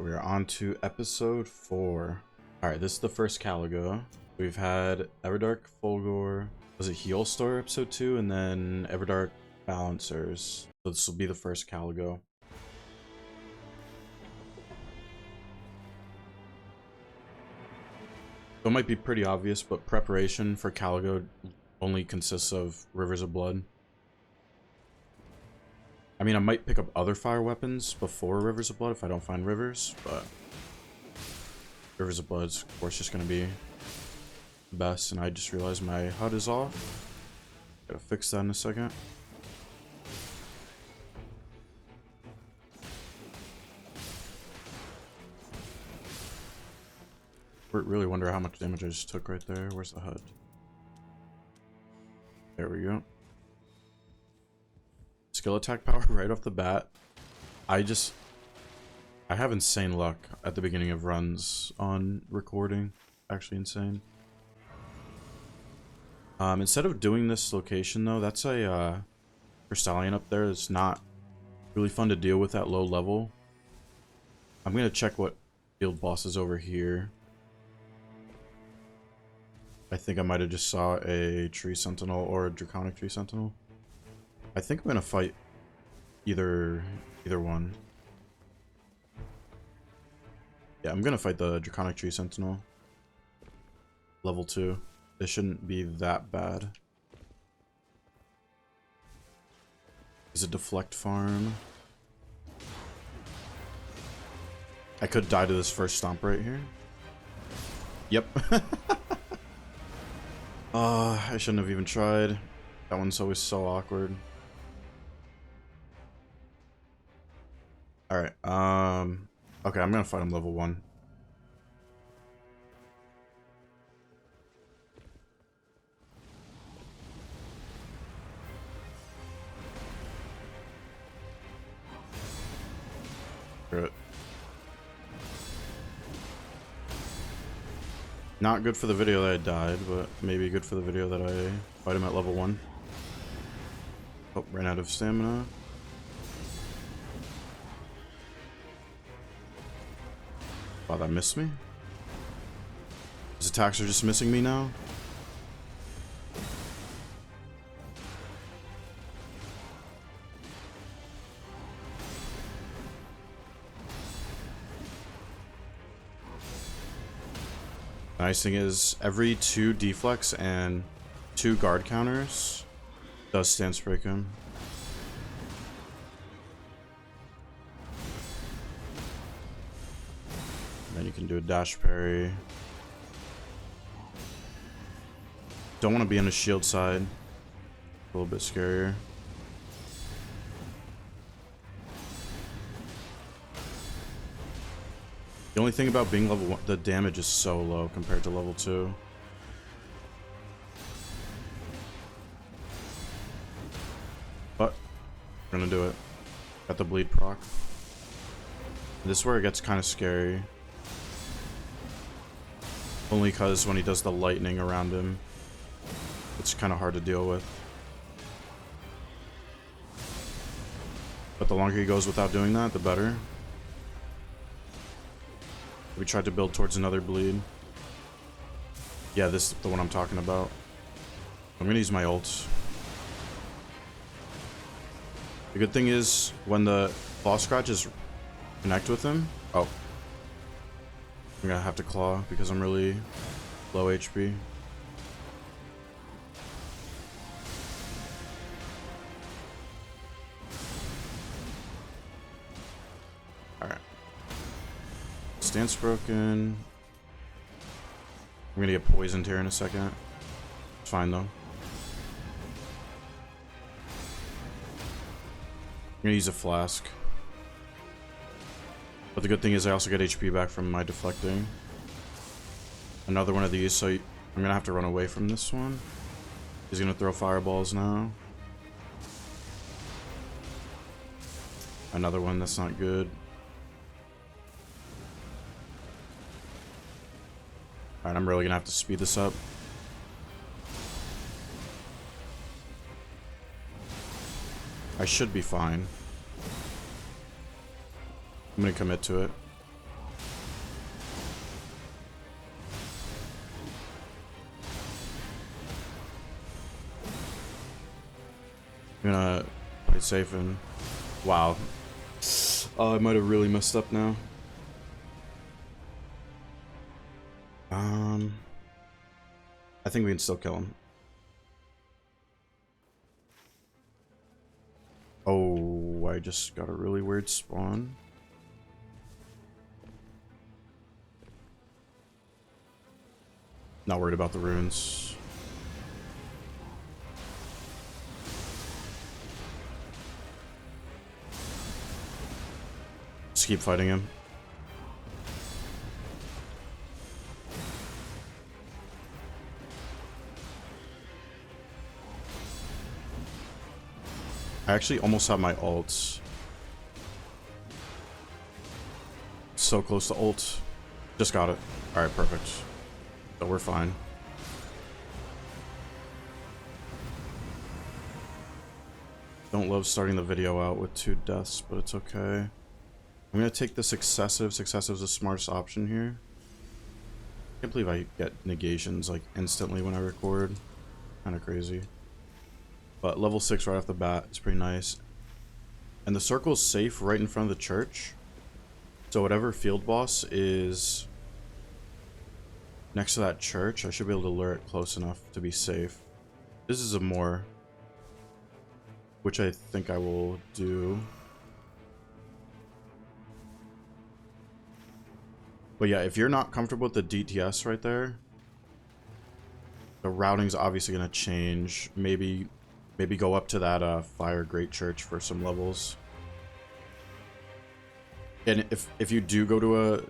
Alright, we are on to episode 4. Alright, this is the first Caligo. We've had Everdark, Fulgor, was it Heal Store episode 2, and then Everdark Balancers. So this will be the first Caligo. So it might be pretty obvious, but preparation for Caligo only consists of Rivers of Blood. I mean, I might pick up other fire weapons before Rivers of Blood if I don't find Rivers, but Rivers of Blood's of course just gonna be the best, and I just realized my HUD is off. Gotta fix that in a second. Really wonder how much damage I just took right there. Where's the HUD? There we go. Skill attack power right off the bat. I have insane luck at the beginning of runs on recording. Actually insane. Instead of doing this location though, that's a Crystallian up there. It's not really fun to deal with at low level. I'm gonna check what field boss is over here. I think I might have just saw a Tree Sentinel or a Draconic Tree Sentinel. I think I'm gonna fight either one. Yeah, I'm gonna fight the Draconic Tree Sentinel. Level 2. It shouldn't be that bad. Is it deflect farm? I could die to this first stomp right here. Yep. I shouldn't have even tried. That one's always so awkward. Alright, okay, I'm gonna fight him level 1. Good. Not good for the video that I died, but maybe good for the video that I fight him at level 1. Oh, ran out of stamina. Wow, that missed me? His attacks are just missing me now? The nice thing is, every 2 deflects and 2 guard counters does stance break him. Then you can do a dash parry. Don't want to be on the shield side. A little bit scarier. The only thing about being level 1, the damage is so low compared to level 2. But we're gonna do it. Got the bleed proc. This is where it gets kind of scary. Only because when he does the lightning around him, it's kind of hard to deal with. But the longer he goes without doing that, the better. We tried to build towards another bleed. Yeah, this is the one I'm talking about. I'm gonna use my ult. The good thing is, when the boss scratches connect with him... Oh. I'm gonna have to claw because I'm really low HP. Alright. Stance broken. I'm gonna get poisoned here in a second. It's fine though. I'm gonna use a flask. But the good thing is I also get HP back from my deflecting. Another one of these, so I'm gonna have to run away from this one. He's gonna throw fireballs now. Another one that's not good. Alright, I'm really gonna have to speed this up. I should be fine. I'm gonna commit to it. I'm gonna play it safe and... Wow. I might have really messed up now. I think we can still kill him. Oh, I just got a really weird spawn. Not worried about the runes. Just keep fighting him. I actually almost have my ults. So close to ult. Just got it. Alright, perfect. So we're fine. Don't love starting the video out with 2 deaths, but it's okay. I'm gonna take this excessive. Excessive is the smartest option here. I can't believe I get negations like instantly when I record. Kind of crazy. But level 6 right off the bat is pretty nice. And the circle is safe right in front of the church. So whatever field boss is next to that church, I should be able to lure it close enough to be safe. This is a more, which I think I will do. But yeah, if you're not comfortable with the DTS right there, the routing's obviously going to change. Maybe go up to that Fire Great Church for some levels. And if you do go to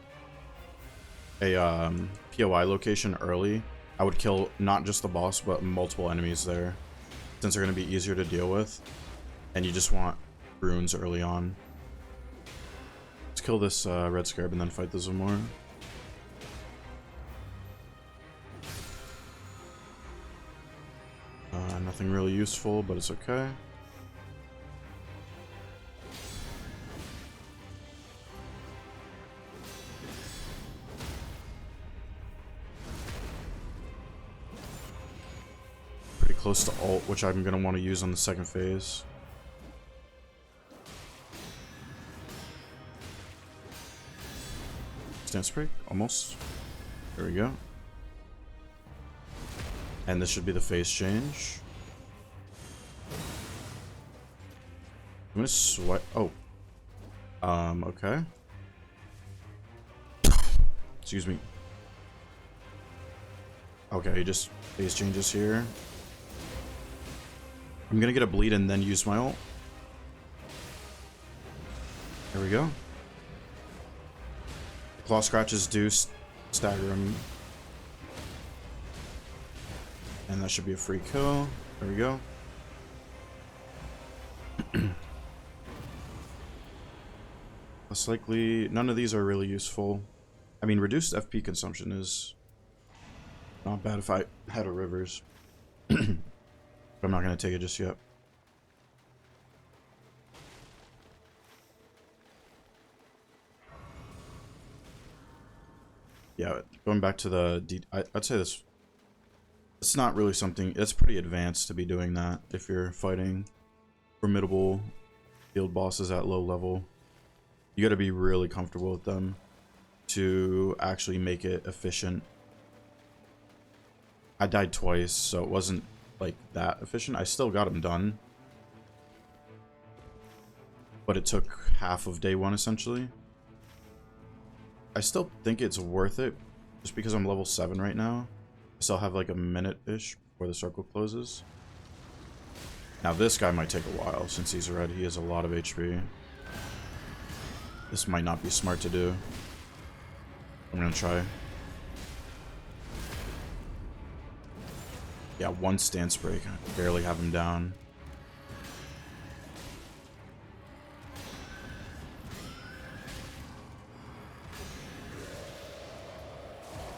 a POI location early, I would kill not just the boss, but multiple enemies there, since they're going to be easier to deal with. And you just want runes early on. Let's kill this Red Scarab and then fight the Zamora. Nothing really useful, but it's okay. Pretty close to ult, which I'm going to want to use on the second phase. Stance break, almost. There we go. And this should be the phase change. I'm gonna swipe. Oh. Okay. Excuse me. Okay, he just phase changes here. I'm gonna get a bleed and then use my ult. There we go. Claw scratches do stagger him. And that should be a free kill. There we go. Less likely. None of these are really useful. I mean, reduced FP consumption is not bad if I had a Rivers. But I'm not going to take it just yet. Yeah, going back to the... I'd say this... It's not really something... It's pretty advanced to be doing that if you're fighting formidable field bosses at low level. You gotta be really comfortable with them to actually make it efficient. I died twice, so it wasn't like that efficient. I still got them done. But it took half of day 1 essentially. I still think it's worth it just because I'm level 7 right now. I still have like a minute-ish before the circle closes. Now this guy might take a while since he's red. He has a lot of HP. This might not be smart to do. I'm gonna try. Yeah, 1 stance break. I barely have him down.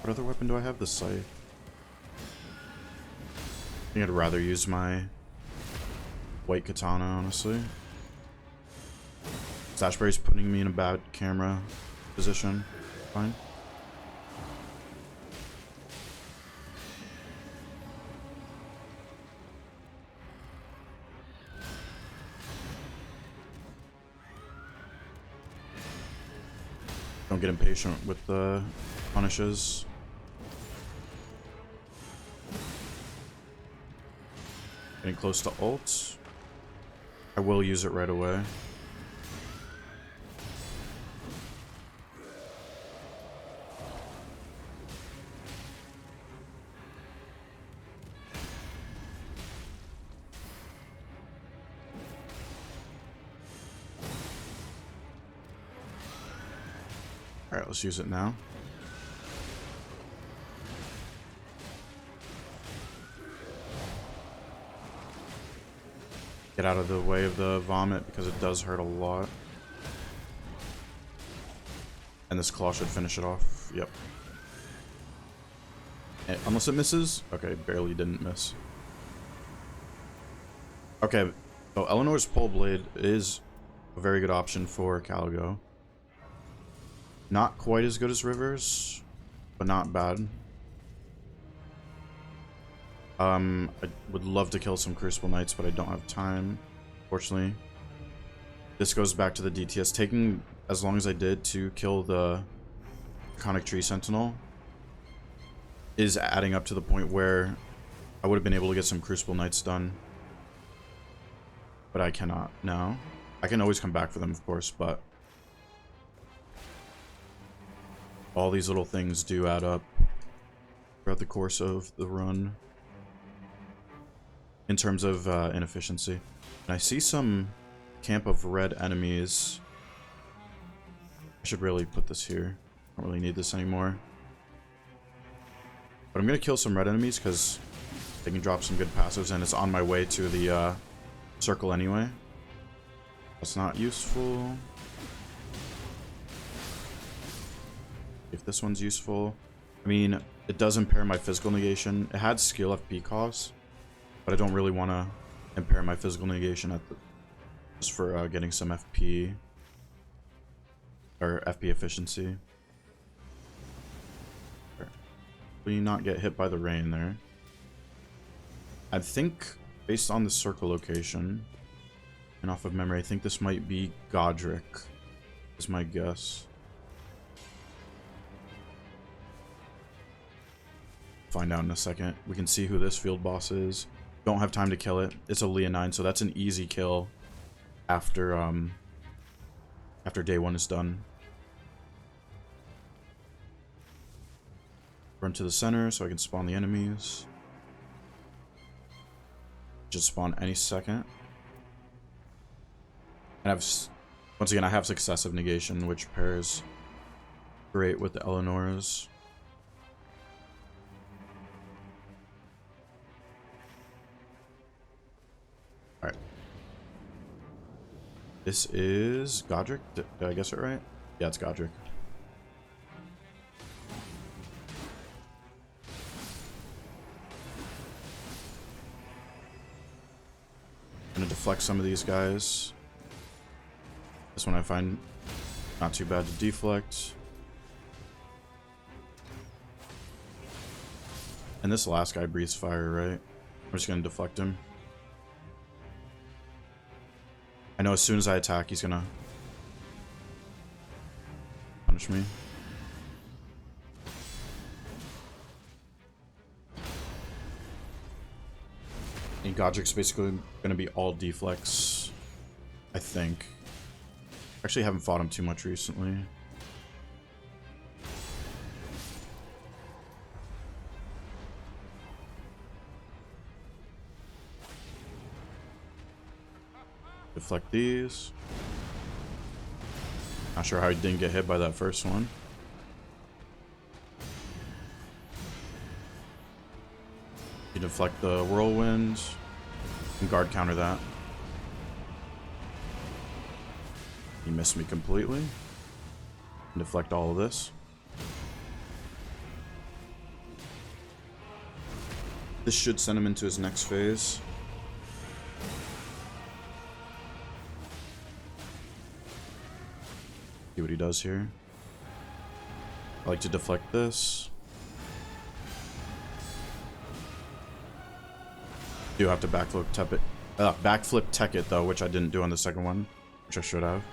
What other weapon do I have? The scythe. I think I'd rather use my white katana, honestly. Stashberry's putting me in a bad camera position. Fine. Don't get impatient with the punishes. Getting close to ult. I will use it right away. Alright, let's use it now. Get out of the way of the vomit because it does hurt a lot. And this claw should finish it off. Yep. Unless it misses? Okay, barely didn't miss. Okay, so Eleanor's Pole Blade is a very good option for Caligo. Not quite as good as Rivers, but not bad. I would love to kill some Crucible Knights, but I don't have time, fortunately. This goes back to the DTS. Taking as long as I did to kill the Iconic Tree Sentinel is adding up to the point where I would have been able to get some Crucible Knights done. But I cannot now. I can always come back for them, of course, but all these little things do add up throughout the course of the run in terms of inefficiency. And I see some camp of red enemies. I should really put this here. I don't really need this anymore. But I'm going to kill some red enemies because they can drop some good passives, and it's on my way to the circle anyway. That's not useful. If this one's useful. I mean, it does impair my physical negation. It had skill FP costs, but I don't really want to impair my physical negation at the, just for getting some FP or FP efficiency. Will you not get hit by the rain there? I think, based on the circle location and off of memory, I think this might be Godric, is my guess. Find out in a second. We can see who this field boss is. Don't have time to kill it. It's a Leonine, so that's an easy kill after after day one is done. Run to the center so I can spawn the enemies. Just spawn any second. And once again, I have successive negation, which pairs great with the Eleanor's. Alright. This is Godric. Did I guess it right? Yeah, it's Godric. I'm gonna deflect some of these guys. This one I find not too bad to deflect. And this last guy breathes fire, right? I'm just gonna deflect him. I know as soon as I attack, he's gonna punish me. And Godric's basically gonna be all deflects, I think. Actually, haven't fought him too much recently. Deflect these. Not sure how he didn't get hit by that first one. You deflect the whirlwind and guard counter that. He missed me completely. And deflect all of this. This should send him into his next phase. See what he does here. I like to deflect this. Do have to backflip tech it though, which I didn't do on the second one, which I should have.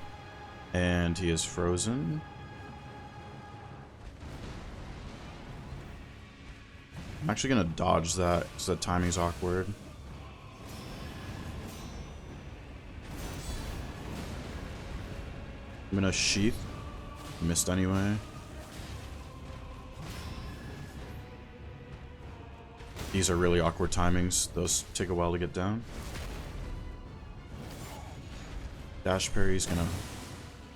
And he is frozen. I'm actually gonna dodge that because the timing's awkward. I'm gonna sheath. Missed anyway. These are really awkward timings. Those take a while to get down. Dash parry's gonna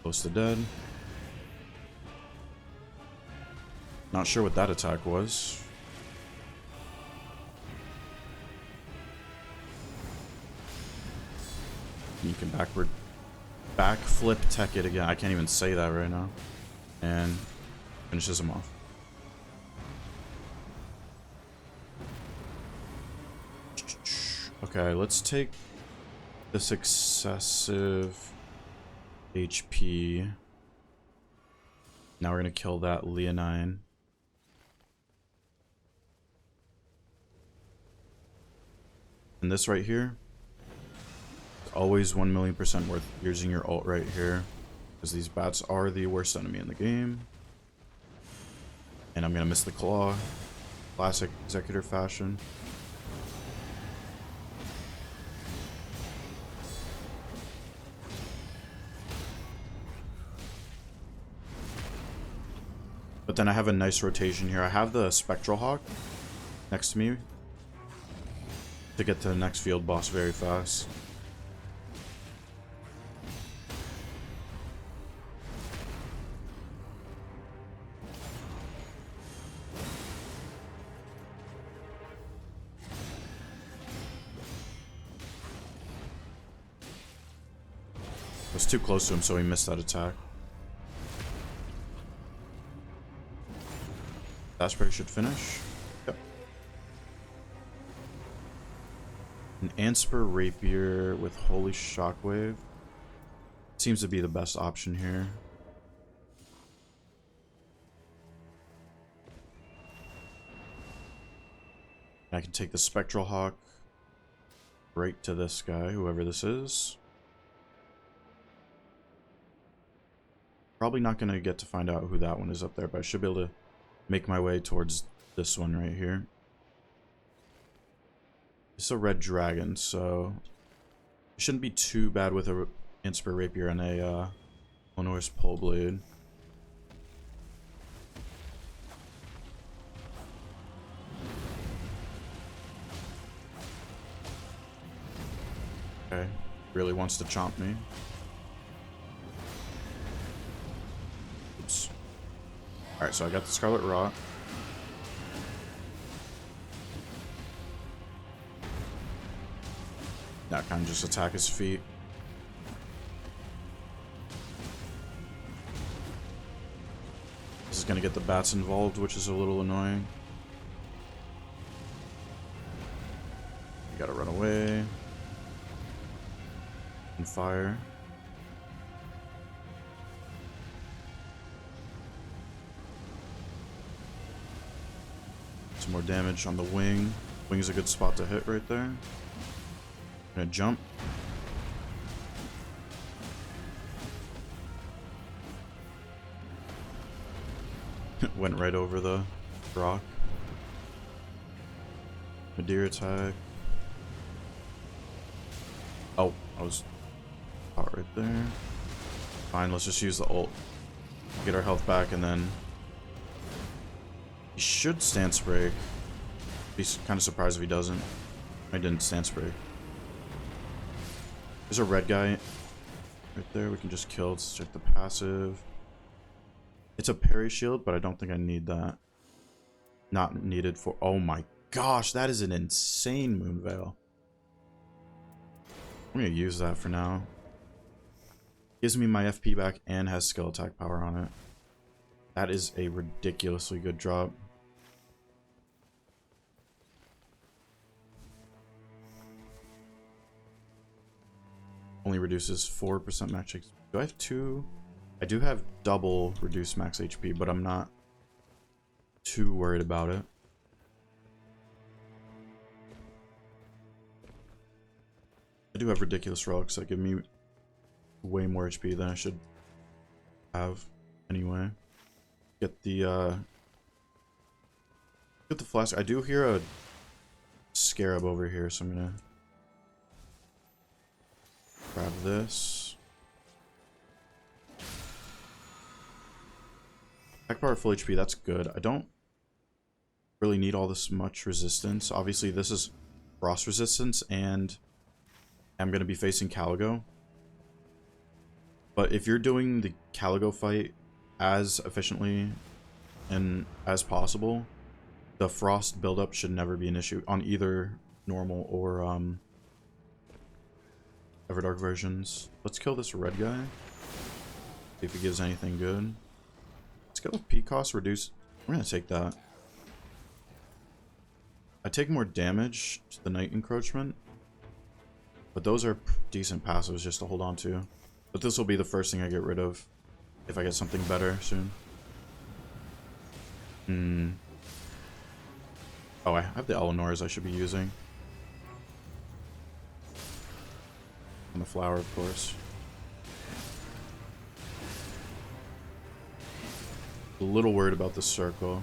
close to dead. Not sure what that attack was. You can backflip tech it again. I can't even say that right now. And finishes him off. Okay, let's take this excessive HP. Now we're gonna kill that Leonine. And this right here, it's always 1,000,000% worth using your ult right here, because these bats are the worst enemy in the game. And I'm gonna miss the claw, classic executor fashion. But then I have a nice rotation here. I have the Spectral Hawk next to me to get to the next field boss very fast. I was too close to him, so he missed that attack. Dash parry should finish. Yep. An Ansper Rapier with Holy Shockwave seems to be the best option here. I can take the Spectral Hawk right to this guy, whoever this is. Probably not going to get to find out who that one is up there, but I should be able to make my way towards this one right here. It's a red dragon, so it shouldn't be too bad with a Ansper Rapier and a Honor's Pole Blade. Okay, really wants to chomp me. Oops. Alright, so I got the Scarlet Rot. Now kind of just attack his feet. This is going to get the bats involved, which is a little annoying. You gotta run away. And fire. Some more damage on the wing. Wing is a good spot to hit right there. Gonna jump. Went right over the rock. Madeira attack. Oh, I was caught right there. Fine, let's just use the ult. Get our health back, and then he should stance break. Be kind of surprised if he doesn't. I didn't stance break. There's a red guy right there. We can just kill. Let's check the passive. It's a parry shield, but I don't think I need that. Not needed for... Oh my gosh, that is an insane moon veil. I'm gonna use that for now. Gives me my FP back and has skill attack power on it. That is a ridiculously good drop. Only reduces 4% max HP. Do I have two? I do have double reduced max HP, but I'm not too worried about it. I do have ridiculous relics that give me way more HP than I should have anyway. Get the Put the flask. I do hear a scarab over here, so I'm gonna grab this. Attack power full HP, that's good. I don't really need all this much resistance. Obviously, this is frost resistance, and I'm gonna be facing Caligo. But if you're doing the Caligo fight as efficiently and as possible, the frost buildup should never be an issue on either normal or Everdark versions. Let's kill this red guy. See if he gives anything good. Let's go with P cost reduce. We're gonna take that. I take more damage to the night encroachment, but those are decent passives just to hold on to. But this will be the first thing I get rid of if I get something better soon. Oh, I have the Eleanors I should be using. And the flower, of course. A little worried about the circle.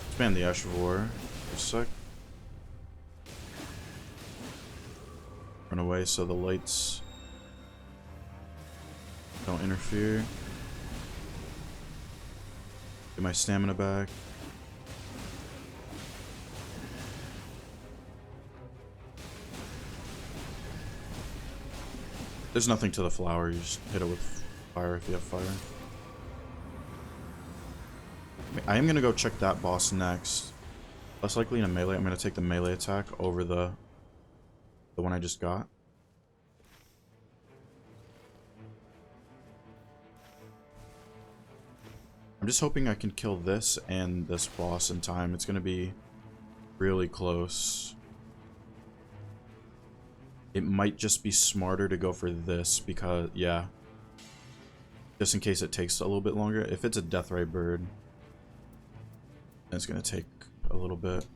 Expand the Eshvor for a sec. Run away so the lights don't interfere. Get my stamina back. There's nothing to the flower, you just hit it with fire if you have fire. I am gonna go check that boss next. Less likely in a melee. I'm gonna take the melee attack over the one I just got. I'm just hoping I can kill this and this boss in time. It's gonna be really close. It might just be smarter to go for this because, yeah. Just in case it takes a little bit longer. If it's a Deathray bird, then it's gonna take a little bit.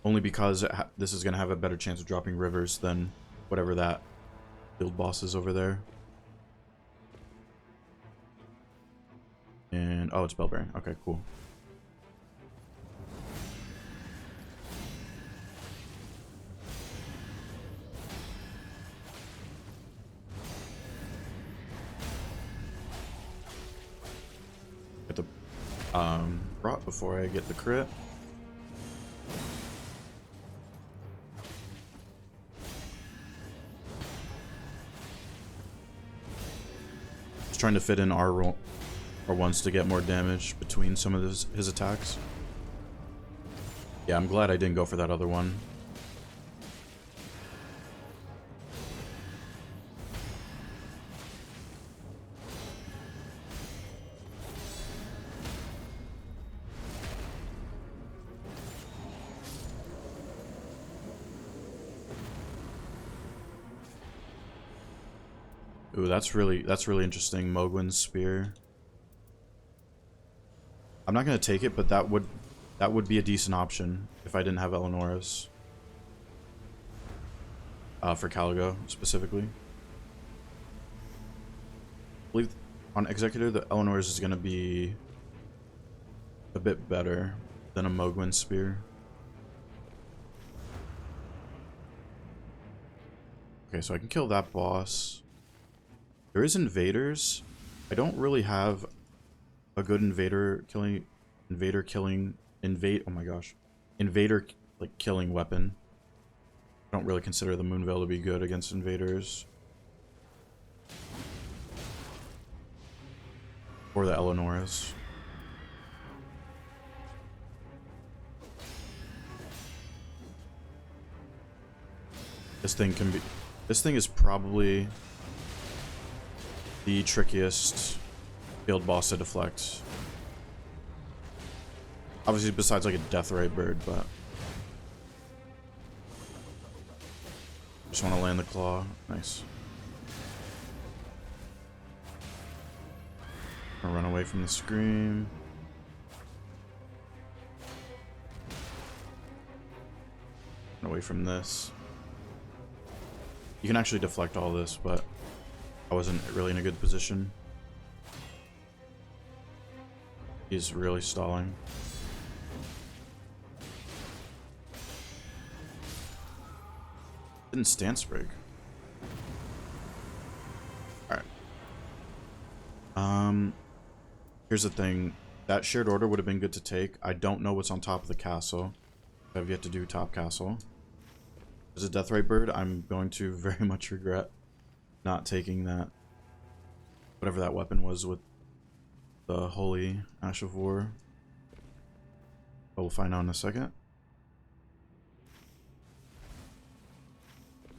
Only because this is gonna have a better chance of dropping rivers than whatever that guild boss is over there. And, oh, it's Bellbearing. Okay, cool. Get the rot before I get the crit. Just trying to fit in our roll. Or ones to get more damage between some of his attacks. Yeah, I'm glad I didn't go for that other one. Ooh, that's really interesting. Mogwin's spear. I'm not gonna take it, but that would be a decent option if I didn't have Eleanor's. For Caligo specifically. I believe on Executor the Eleanor's is gonna be a bit better than a Mogwin spear. Okay, so I can kill that boss. There is invaders. I don't really have a good invader killing like killing weapon. I don't really consider the Moonveil to be good against invaders. Or the Eleanor's. This thing is probably the trickiest field boss to deflect. Obviously besides like a Deathray bird, but just want to land the claw. Nice. I'll run away from the scream. Run away from this. You can actually deflect all this, but I wasn't really in a good position. He's really stalling. Didn't stance break. Alright. Here's the thing. That shared order would have been good to take. I don't know what's on top of the castle. I've yet to do top castle. As a Deathrite bird, I'm going to very much regret not taking that. Whatever that weapon was with the Holy Ash of War. We'll find out in a second.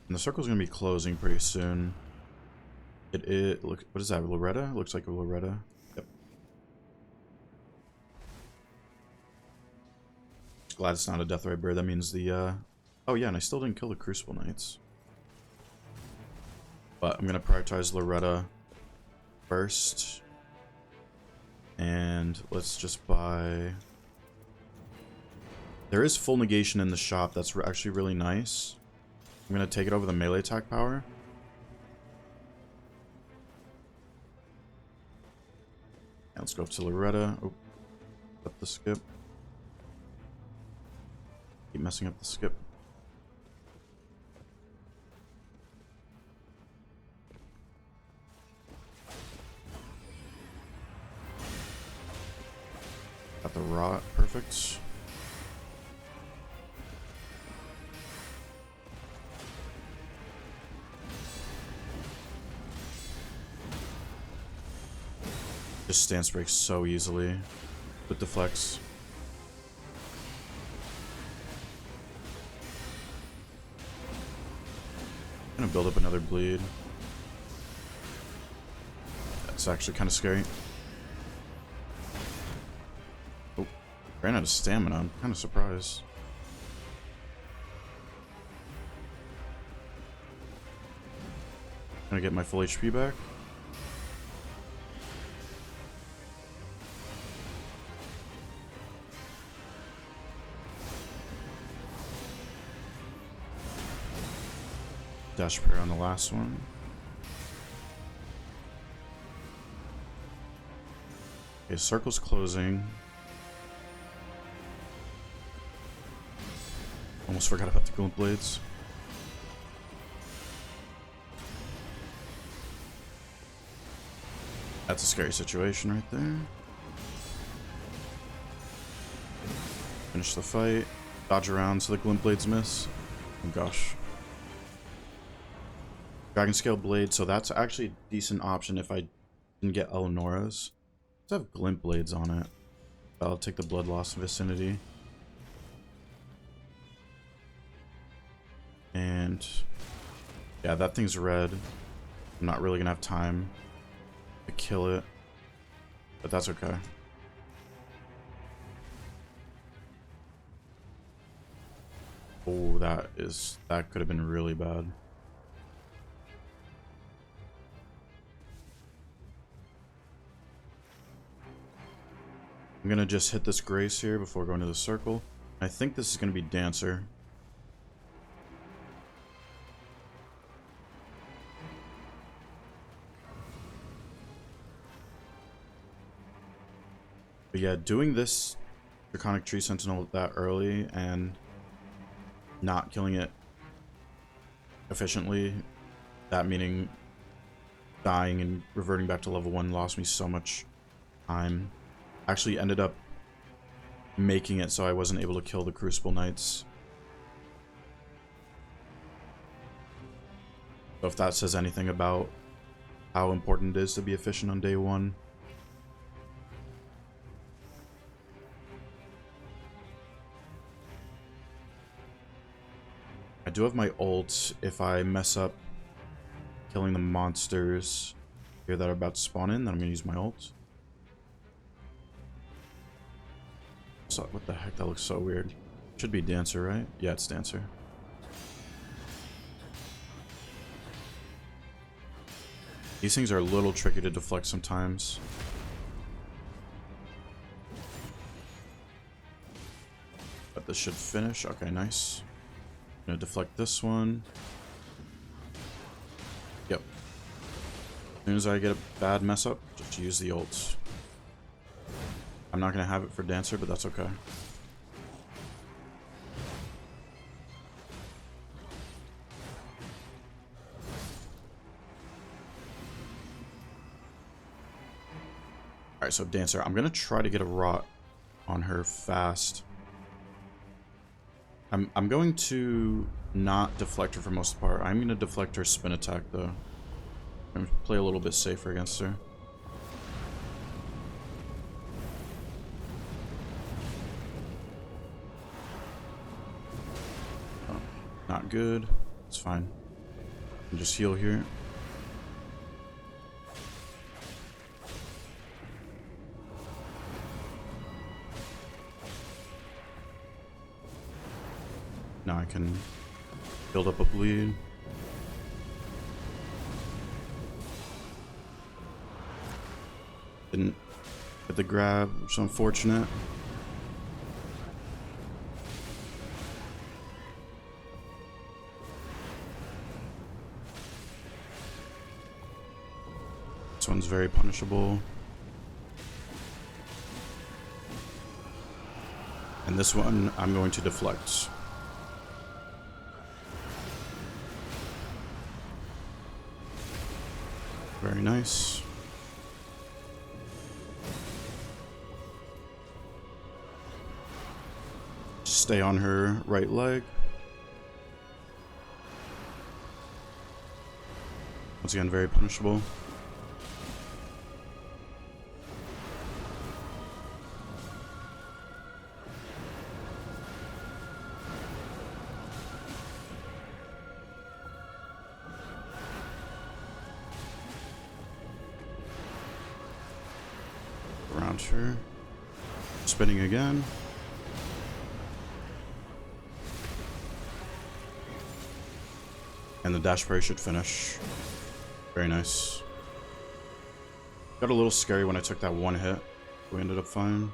And the circle's gonna be closing pretty soon. Look, what is that? Loretta? Looks like a Loretta. Yep. Just glad it's not a Deathrite bird. That means the oh yeah, and I still didn't kill the Crucible Knights. But I'm gonna prioritize Loretta first. And let's just buy. There is full negation in the shop. That's actually really nice. I'm gonna take it over the melee attack power. And let's go up to Loretta. Oh, up the skip. Keep messing up the skip. Got the rot. Perfect. Just stance breaks so easily with the flex. Gonna build up another bleed. That's actually kind of scary. Oh, ran out of stamina. I'm kind of surprised. Gonna get my full HP back. Dash prayer on the last one. Okay, circle's closing. Almost forgot about the glint blades. That's a scary situation right there. Finish the fight. Dodge around so the glint blades miss. Oh gosh. Dragon Scale Blade, so that's actually a decent option if I didn't get Eleonora's. Let's have Glint Blades on it. I'll take the Blood Loss Vicinity. And yeah, that thing's red. I'm not really gonna have time to kill it, but that's okay. Oh, that could have been really bad. I'm gonna just hit this Grace here before going to the circle. I think this is gonna be Dancer. But yeah, doing this Draconic Tree Sentinel that early and not killing it efficiently, that meaning dying and reverting back to level 1, lost me so much time. Actually ended up making it so I wasn't able to kill the Crucible Knights. So if that says anything about how important it is to be efficient on day 1. I do have my ult if I mess up killing the monsters here that are about to spawn in, then I'm gonna use my ult. So, what the heck? That looks so weird. Should be Dancer, right? Yeah, it's Dancer. These things are a little tricky to deflect sometimes. But this should finish. Okay, nice. I'm gonna deflect this one. Yep. As soon as I get a bad mess up, just use the ults. I'm not going to have it for Dancer, but that's okay. Alright, so Dancer, I'm going to try to get a rot on her fast. I'm going to not deflect her for most of the part. I'm going to deflect her spin attack, though. I'm going to play a little bit safer against her. Oh, not good. It's fine. I'll just heal here. Now I can build up a bleed. Didn't get the grab, which is unfortunate. This one's very punishable. And this one I'm going to deflect. Very nice. Stay on her right leg. Once again, very punishable. Around her. Spinning again. And the dash spray should finish. Very nice. Got a little scary when I took that one hit. We ended up fine.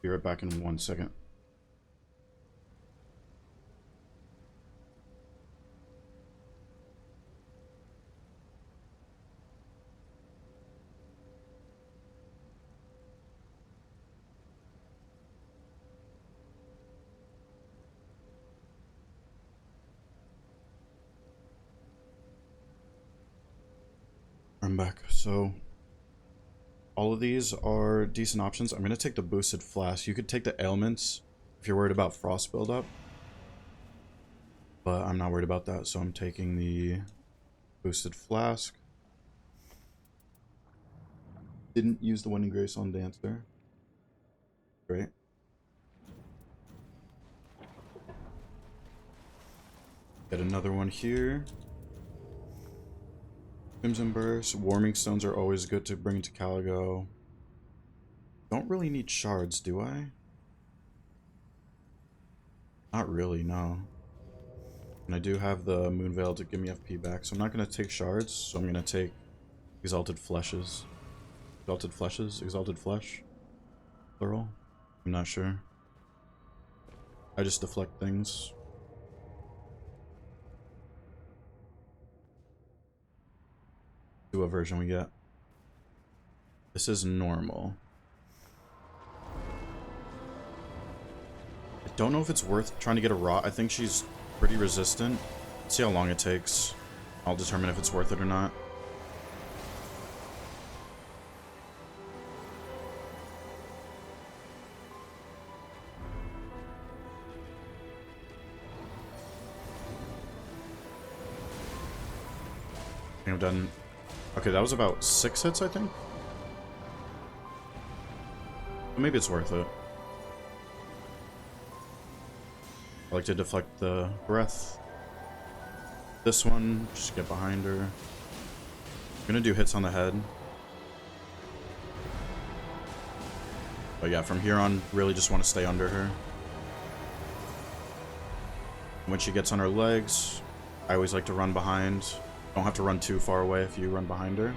Be right back in 1 second. I'm back. So all of these are decent options. I'm going to take the boosted flask. You could take the ailments if you're worried about frost buildup, but I'm not worried about that, so I'm taking the boosted flask. Didn't use the Winning Grace on Dancer. Great. Get another one here. Crimson Burst. Warming Stones are always good to bring to Caligo. Don't really need shards, do I? Not really, no. And I do have the Moon Veil to give me FP back, so I'm not going to take shards, so I'm going to take Exalted Fleshes. Exalted Fleshes? Exalted Flesh? Plural? I'm not sure. I just deflect things. See what version we get. This is normal. I don't know if it's worth trying to get a rot. I think she's pretty resistant. Let's see how long it takes. I'll determine if it's worth it or not. I think I've done... Okay, that was about 6 hits, I think. But maybe it's worth it. I like to deflect the breath. This one, just get behind her. I'm gonna do hits on the head. But yeah, from here on, really just want to stay under her. When she gets on her legs, I always like to run behind. Don't have to run too far away if you run behind her. And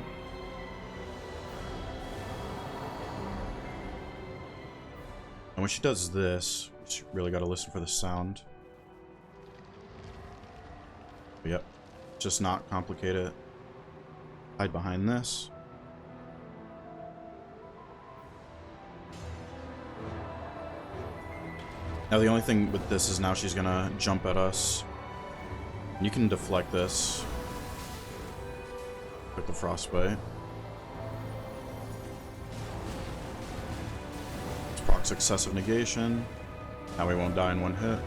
when she does this, you really got to listen for the sound. Yep. Just not complicated. Hide behind this. Now the only thing with this is now she's gonna jump at us. You can deflect this. With the frostbite. It's proc successive negation. Now we won't die in one hit.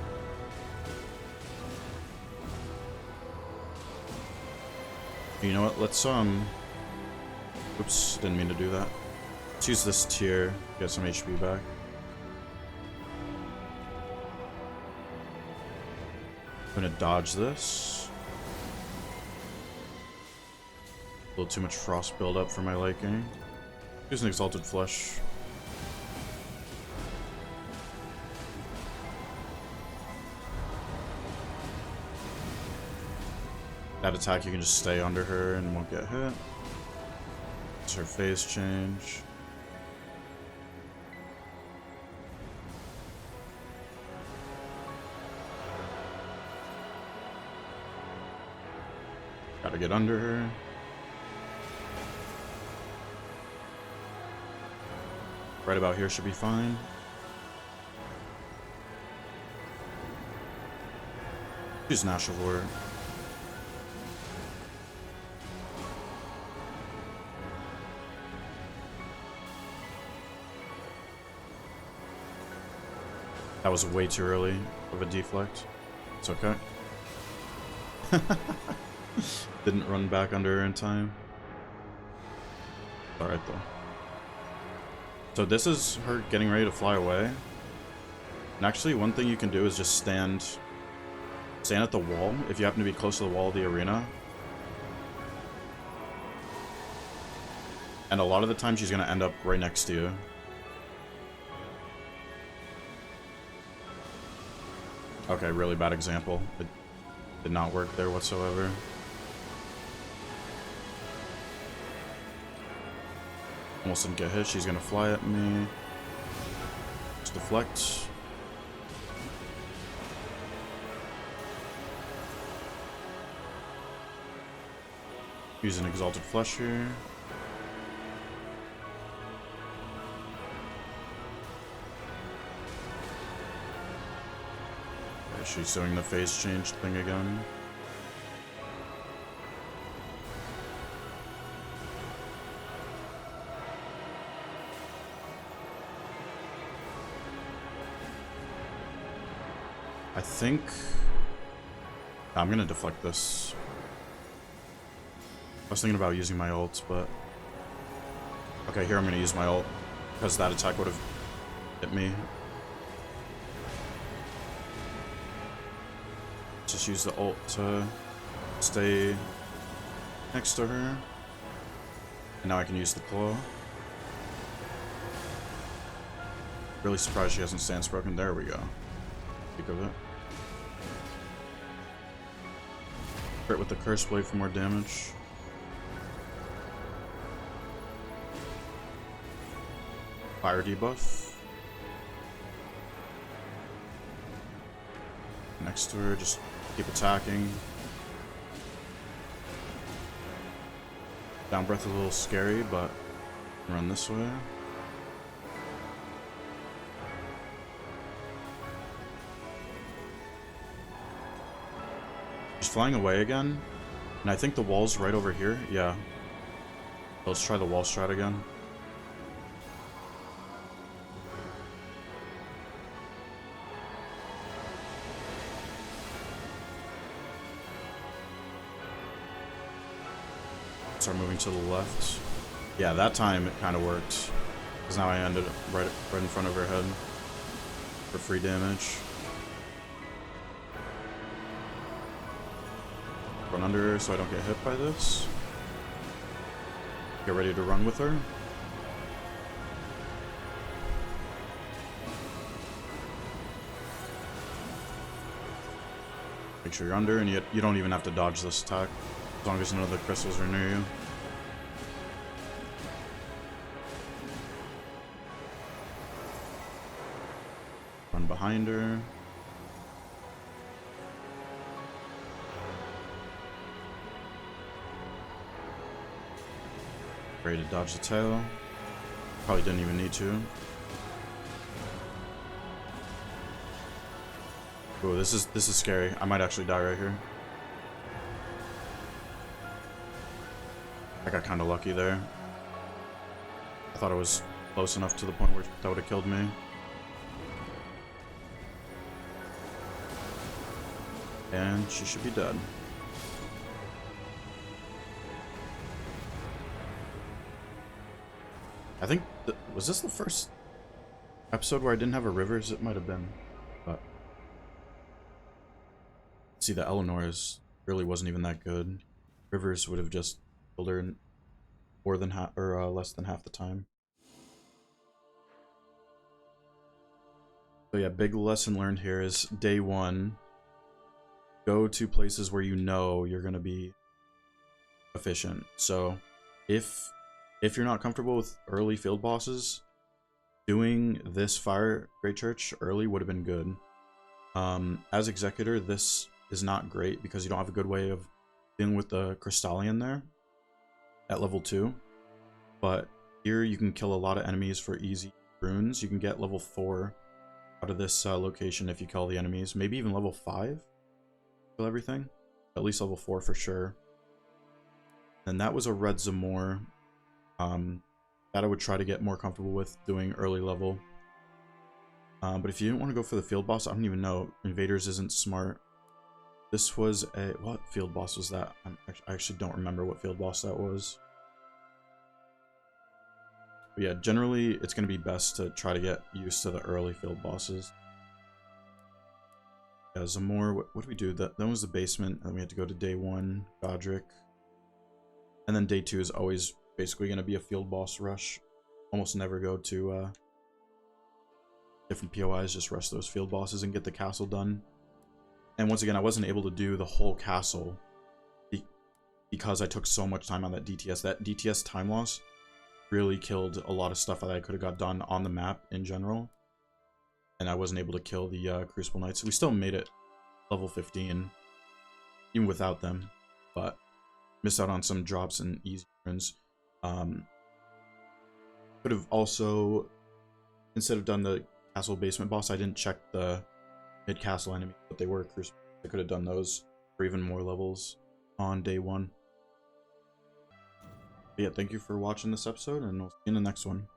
You know what? Let's oops, didn't mean to do that. Let's use this tier, get some HP back. I'm gonna dodge this. A little too much frost buildup for my liking. Use an exalted flesh. That attack, you can just stay under her and won't get hit. It's her phase change. Gotta get under her. Right about here should be fine. Use Nashivore. That was way too early of a deflect. It's okay. Didn't run back under her in time. Alright though. So this is her getting ready to fly away. And actually one thing you can do is just stand at the wall if you happen to be close to the wall of the arena. And a lot of the time she's gonna end up right next to you. Okay, really bad example. It did not work there whatsoever. Almost didn't get hit. She's gonna fly at me. Just deflect. Use an exalted flesh here. She's doing the phase change thing again. I think I'm gonna deflect this. I was thinking about using my ult, but okay, here I'm gonna use my ult because that attack would have hit me. Just use the ult to stay next to her. And now I can use the claw. Really surprised she hasn't stance broken. There we go. Think of it. Crit with the curse blade for more damage. Fire debuff. Next to her, just keep attacking. Down breath is a little scary, but run this way. She's flying away again, and I think the wall's right over here. Yeah. Let's try the wall strat again. Start moving to the left. Yeah, that time it kind of worked. Because now I ended up right in front of her head for free damage. Run under her so I don't get hit by this. Get ready to run with her. Make sure you're under, and you don't even have to dodge this attack. As long as none of the crystals are near you. Run behind her. Ready to dodge the tail. Probably didn't even need to. Ooh, this is scary. I might actually die right here. I got kind of lucky there. I thought I was close enough to the point where that would have killed me. And she should be dead. I think, was this the first episode where I didn't have a rivers? It might have been, but see, the Eleanor's really wasn't even that good. Rivers would have just killed her in more than half, or less than half the time. So yeah, big lesson learned here is day one. Go to places where you know you're gonna be efficient. So if you're not comfortable with early field bosses, doing this Fire Great Church early would have been good. As Executor, this is not great because you don't have a good way of dealing with the Crystallian there at level 2. But here you can kill a lot of enemies for easy runes. You can get level 4 out of this location if you kill the enemies. Maybe even level 5. Kill everything. At least level 4 for sure. And that was a Red Zamor. That I would try to get more comfortable with doing early level. But if you didn't want to go for the field boss, I don't even know. Invaders isn't smart. This was a... What field boss was that? I actually don't remember what field boss that was. But yeah, generally it's going to be best to try to get used to the early field bosses. Yeah, Zamor, what did we do? That was the basement, and then we had to go to day 1, Godric. And then day 2 is always basically going to be a field boss rush. Almost never go to different POIs, just rush those field bosses and get the castle done. And once again, I wasn't able to do the whole castle because I took so much time on that DTS. That DTS time loss really killed a lot of stuff that I could have got done on the map in general. And I wasn't able to kill the Crucible Knights. We still made it level 15, even without them, but missed out on some drops and easy runs. Could have also, instead of done the castle basement boss, I didn't check the mid-castle enemy, but they were Crucible. I could have done those for even more levels on day 1. But yeah, thank you for watching this episode, and we'll see you in the next one.